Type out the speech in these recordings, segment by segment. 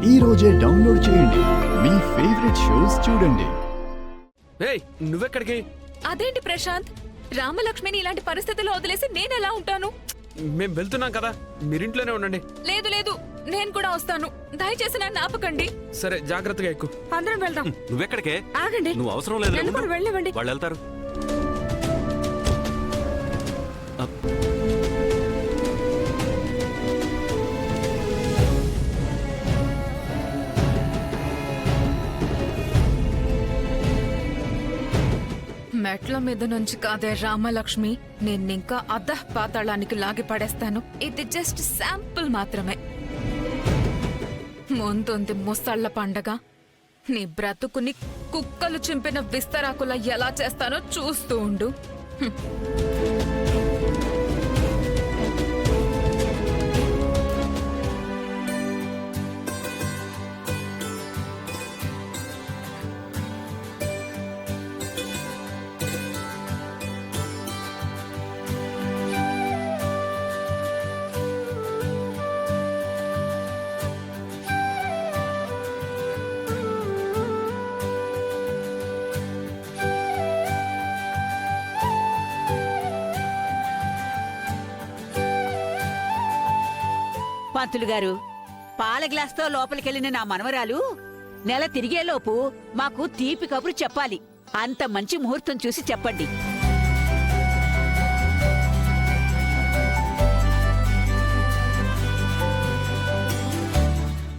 ఈ రోజే డౌన్లోడ్ చేయండి. మీ ఫేవరెట్ షోస్ చూడండి. ఏయ్ నువ్వెక్కడికి? అదేంటి ప్రశాంత్, రామలక్ష్మిని ఇలాంటి పరిస్థితుల్లో వదిలేసి నేనెలా ఉంటాను? మేం వెళ్తున్నాం కదా, మీరింట్లోనే ఉండండి. లేదు లేదు, నేను కూడా వస్తాను. దయచేసి నన్ను ఆపకండి. సరే జాగ్రత్తగా ఎక్కు. అందరం వెళ్దాం. నువ్వెక్కడికే? ఆగండి, నువ్వు అవసరం లేదు, నన్ను కూడా వెళ్ళనివ్వండి. వాళ్ళు వెళ్తారు. మెట్ల మీద నుంచి కాదే రామలక్ష్మి, నిన్నింకా అధః పాతాళానికి లాగి పడేస్తాను. ఇది జస్ట్ శాంపుల్ మాత్రమే. ముందుంది ముసళ్ళ పండగ. నీ బ్రతుకుని కుక్కలు చింపిన విస్తరాకులా ఎలా చేస్తానో చూస్తూ ఉండు. పంతులు గారు, పాల గ్లాస్తో లోపలికెళ్ళిన నా మనవరాలు నెల తిరిగేలోపు మాకు తీపి కబురు చెప్పాలి. అంత మంచి ముహూర్తం చూసి చెప్పండి.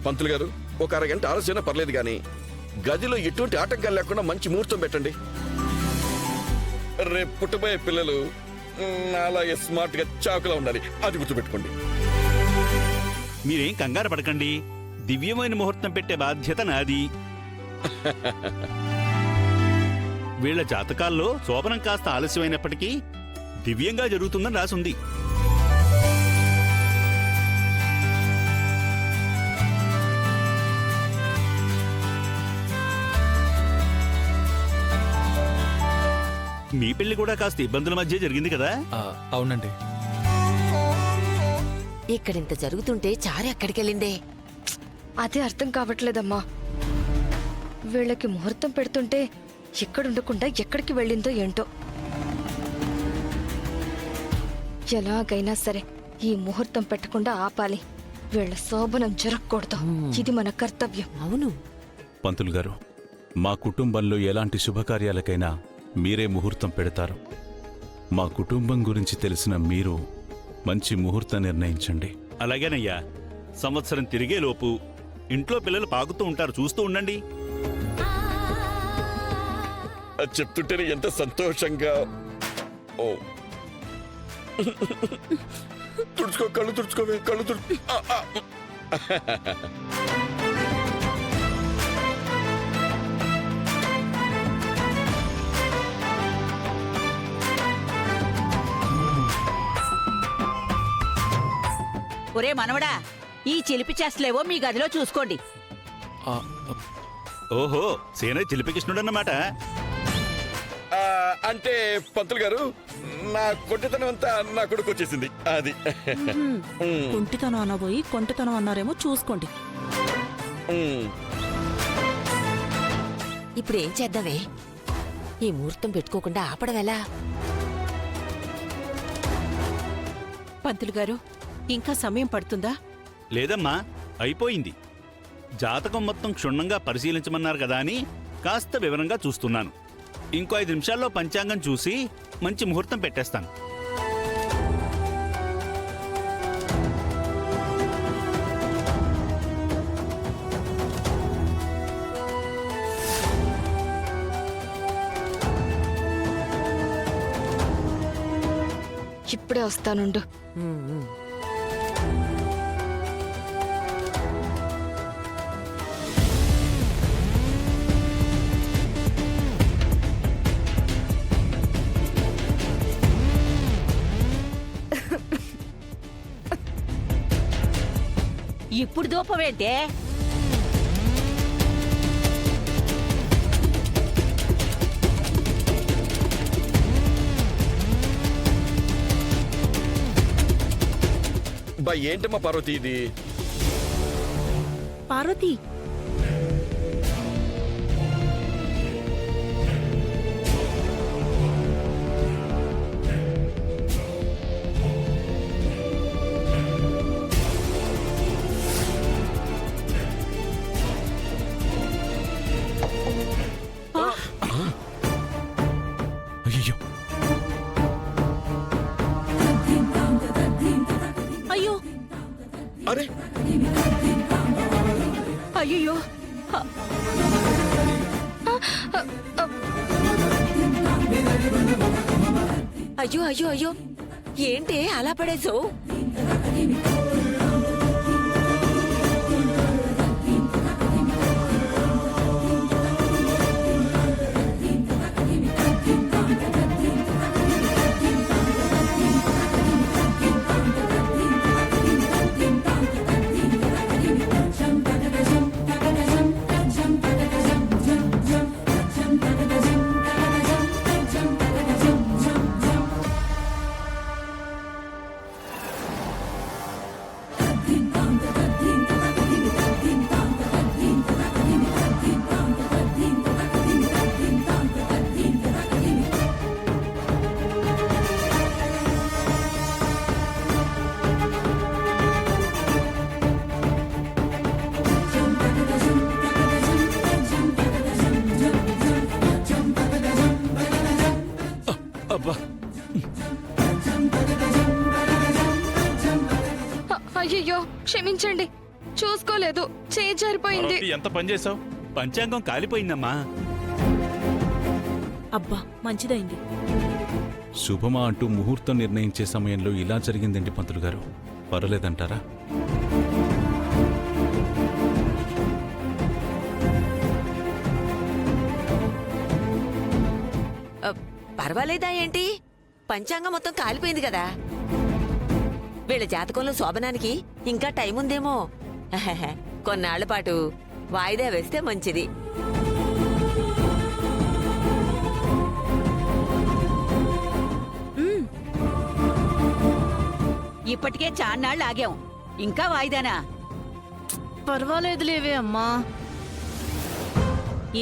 పంతులు గారు, ఒక అరగంట ఆలస్యం పర్లేదు గాని గదిలో ఎటువంటి ఆటంకాలు లేకుండా మంచి ముహూర్తం పెట్టండి. రేపు పుట్టబోయే పిల్లలు అలాగే స్మార్ట్ గా చాకులా ఉండాలి, అది గుర్తుపెట్టుకోండి. మీరేం కంగారు పడకండి, దివ్యమైన ముహూర్తం పెట్టే బాధ్యత నాది. వీళ్ల జాతకాల్లో శోభనం కాస్త ఆలస్యమైనప్పటికీ దివ్యంగా జరుగుతుందని రాసుంది. మీ పెళ్లి కూడా కాస్త ఇబ్బందుల మధ్య జరిగింది కదా? అవునండి. ఇక్కడింత జరుగుతుంటే చారి అక్కడికెళ్ళిందే. అదే అర్థం కావట్లేదమ్మా. వీళ్ళకి ముహూర్తం పెడుతుంటే ఇక్కడుండకుండా ఎక్కడికి వెళ్ళిందో ఏంటో. ఎలాగైనా సరే ఈ ముహూర్తం పెట్టకుండా ఆపాలి. వీళ్ళ శోభనం జరగకూడదు. ఇది మన కర్తవ్యం. అవును పంతులు గారు, మా కుటుంబంలో ఎలాంటి శుభకార్యాలకైనా మీరే ముహూర్తం పెడతారు. మా కుటుంబం గురించి తెలిసిన మీరు మంచి ముహూర్తం నిర్ణయించండి. అలాగేనయ్యా, సంవత్సరం తిరిగేలోపు ఇంట్లో పిల్లలు పాకుతూ ఉంటారు, చూస్తూ ఉండండి. అది చెప్తుంటేనే ఎంత సంతోషంగా. ఓ తుడుచుకో, కళ్ళు తుడుచుకోవే, కళ్ళు తుడుచు. ఒరే మనవడా, ఈ చిలిపి చేస్తలేవో మీ గదిలో చూసుకోండి. ఓహో, సేన చిలిపికృష్ణుడన్నమాట. అంటే పంతులు గారు, నా కొట్టితనం అంతా నా కొడుకు వచ్చేసింది. అది కుంటితనం అనబోయి కొంటితనం అన్నారేమో చూసుకోండి. ఇప్పుడు ఏం చేద్దామే? ఈ ముహూర్తం పెట్టుకోకుండా ఆపడం ఎలా? పంతులు గారు, ఇంకా సమయం పడుతుందా? లేదమ్మా, అయిపోయింది. జాతకం మొత్తం క్షుణ్ణంగా పరిశీలించమన్నారు కదా అని కాస్త వివరంగా చూస్తున్నాను. ఇంకో 5 నిమిషాల్లో పంచాంగం చూసి మంచి ముహూర్తం పెట్టేస్తాను. ఇప్పుడే వస్తానుండు. ఇప్పుడు దూపమేంటే? ఏంటమ్మా పార్వతి ఇది? పార్వతి అయ్యో అయ్యో అరే అయ్యో అయ్యో అయ్యో అయ్యో ఏంటి అలా పడేసావు? అబ్బా అయ్యయ్యో క్షమించండి, చూసుకోలేదు, చేయి జారిపోయింది. ఎంత పని చేసావు? పంచాంగం కాలిపోయిందమ్మా. అబ్బా మంచిదైంది. శుభమా అంటూ ముహూర్తం నిర్ణయించే సమయంలో ఇలా జరిగిందండి పంతులు గారు. పర్వాలేదంటారా? పర్వాలేదా ఏంటి? పంచాంగం మొత్తం కాలిపోయింది కదా. వీళ్ళ జాతకంలో శోభనానికి ఇంకా టైం ఉందేమో. కొన్నాళ్ల పాటు వాయిదా వేస్తే మంచిది. ఇప్పటికే చాన్నాళ్ళు ఆగాం, ఇంకా వాయిదానా? పర్వాలేదులేవే అమ్మా.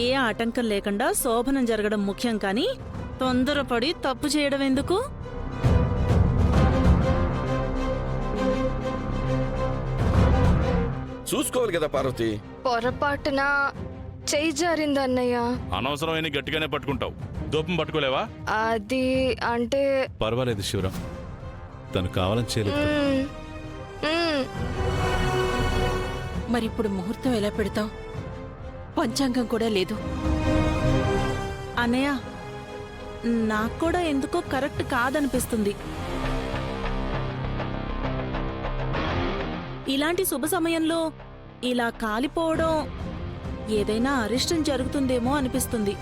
ఏ ఆటంకం లేకుండా శోభనం జరగడం ముఖ్యం కానీ తొందరపడి తప్పు చేయడం ఎందుకు? చూసుకోవాలి కదా పార్వతి. పొరపాటున చేయి జారింది అన్నయ్య. అనవసరమైన గట్టిగానే పట్టుకుంటావు, దూపం పట్టుకోలేవా? అది అంటే పర్వాలేదు శివరాం, తను కావాలని చేయలేదు. మ్మ్, మ్మ్. మరిప్పుడు ముహూర్తం ఎలా పెడతాం? పంచాంగం కూడా లేదు. అన్నయ్య, నాకు కూడా ఎందుకో కరెక్ట్ కాదనిపిస్తుంది. ఇలాంటి శుభ సమయంలో ఇలా కాలిపోవడం ఏదైనా అరిష్టం జరుగుతుందేమో అనిపిస్తుంది.